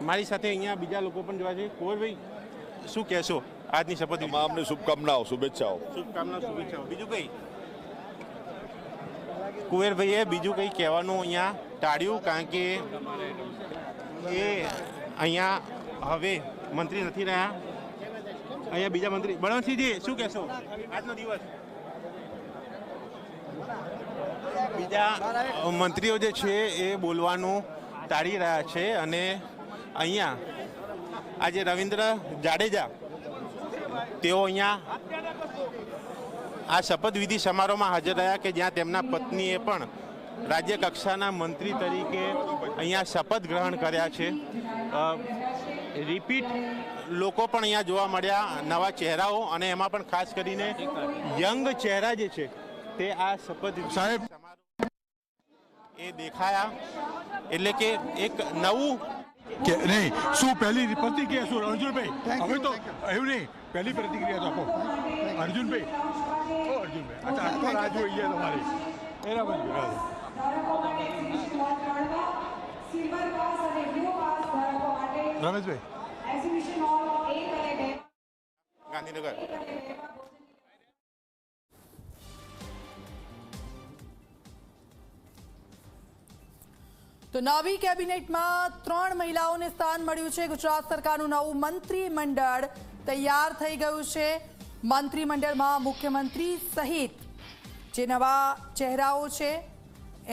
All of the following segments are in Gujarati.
મારી સાથે અહીંયા બીજા લોકો પણ જોવા છે. કુંવરભાઈ, શું કહેશો આજની શપથ? તમામને શુભકામનાઓ, શુભેચ્છાઓ. શુભેચ્છાઓ. બીજું કંઈ કુંવરભાઈએ બીજું કંઈ કહેવાનું અહીંયા ટાળ્યું, કારણ કે એ અહીંયા હવે મંત્રી નથી રહ્યા. અહીંયા બીજા મંત્રી બળવંતસિંહજી, શું કહેશો આજનો દિવસ? બીજા મંત્રીઓ જે છે એ બોલવાનું ટાળી રહ્યા છે અને અહીંયા આજે રવિન્દ્ર જાડેજા તેઓ અહીંયા આ શપથવિધિ સમારોહમાં હાજર રહ્યા કે જ્યાં તેમના પત્નીએ પણ રાજ્ય કક્ષાના મંત્રી તરીકે અહીંયા શપથ ગ્રહણ કર્યા છે. રિપીટ લોકો પણ અહીંયા જોવા મળ્યા, નવા ચહેરાઓ, અને એમાં પણ ખાસ કરીને યંગ ચહેરા જે છે તે આ શપથ સાહેબ એ દેખાયા. એટલે કે એક નવું કે નહીં શું પહેલી પ્રતિક્રિયા શું અર્જુનભાઈ? હવે તો એવું નહીં, પહેલી પ્રતિક્રિયા તો આપો અર્જુનભાઈ. અર્જુનભાઈ અચ્છા, આટલો રાહ જોઈએ તમારી એના બધું રમેશભાઈ ગાંધીનગર. તો નવી કેબિનેટમાં 3 મહિલાઓને સ્થાન મળ્યું છે. ગુજરાત સરકારનું નવું મંત્રીમંડળ તૈયાર થઈ ગયું છે. મંત્રીમંડળમાં મુખ્યમંત્રી સહિત જે નવા ચહેરાઓ છે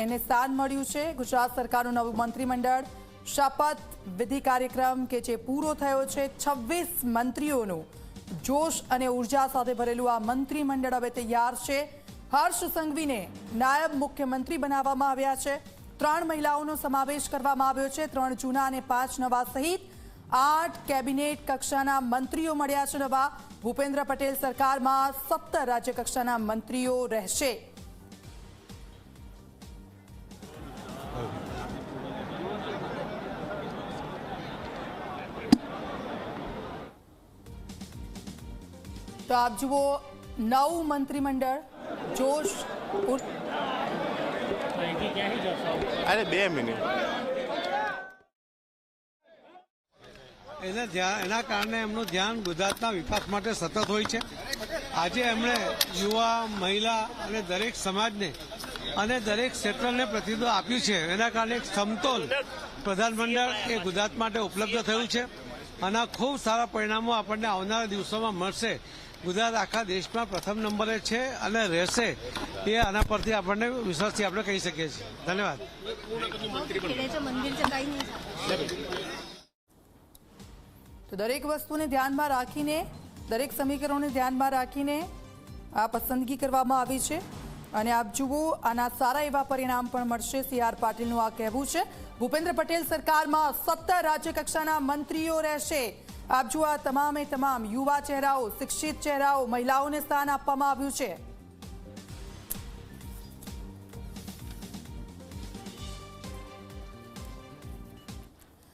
એને સ્થાન મળ્યું છે. ગુજરાત સરકારનું નવું મંત્રીમંડળ શપથ વિધિ કાર્યક્રમ કે જે પૂરો થયો છે. 26 મંત્રીઓનું જોશ અને ઉર્જા સાથે ભરેલું આ મંત્રીમંડળ હવે તૈયાર છે. હર્ષ સંઘવીને નાયબ મુખ્યમંત્રી બનાવવામાં આવ્યા છે. 3 મહિલાઓનો સમાવેશ કરવામાં આવ્યો છે. 3 જૂના અને 5 નવા સહિત 8 કેબિનેટ કક્ષાના મંત્રીઓ મળ્યા છે નવા. ભૂપેન્દ્ર પટેલ સરકારમાં 17 રાજ્ય કક્ષાના મંત્રીઓ રહેશે. તો આપ જુઓ નવું મંત્રીમંડળ જોશ. અરે 2 મિનિટ. એના કારણે એમનું ધ્યાન ગુજરાતના વિકાસ માટે સતત હોય છે. આજે એમણે યુવા, મહિલા અને દરેક સમાજને અને દરેક ક્ષેત્રને પ્રતિનિધિત્વ આપ્યું છે. એના કારણે એક સમતોલ પ્રધાનમંડળ એ ગુજરાત માટે ઉપલબ્ધ થયું છે. આના ખૂબ સારા પરિણામો આપણને આવનારા દિવસોમાં મળશે. ગુજરાત આખા દેશમાં પ્રથમ નંબરે છે અને રહેશે, એ આના પરથી આપણને વિશ્વાસથી આપણે કહી શકીએ છીએ. ધન્યવાદ. તો દરેક વસ્તુને ધ્યાનમાં રાખીને, દરેક સમીકરણોને ધ્યાનમાં રાખીને આ પસંદગી કરવામાં આવી છે અને આપ જુઓ આના સારા એવા પરિણામ પણ મળશે. CR પાટીલનું આ કહેવું છે. ભૂપેન્દ્ર પટેલ સરકારમાં 17 રાજ્ય કક્ષાના મંત્રીઓ રહેશે. આપ જુઓ આ તમામે તમામ યુવા ચહેરાઓ, શિક્ષિત ચહેરાઓ, મહિલાઓને સ્થાન આપવામાં આવ્યું છે.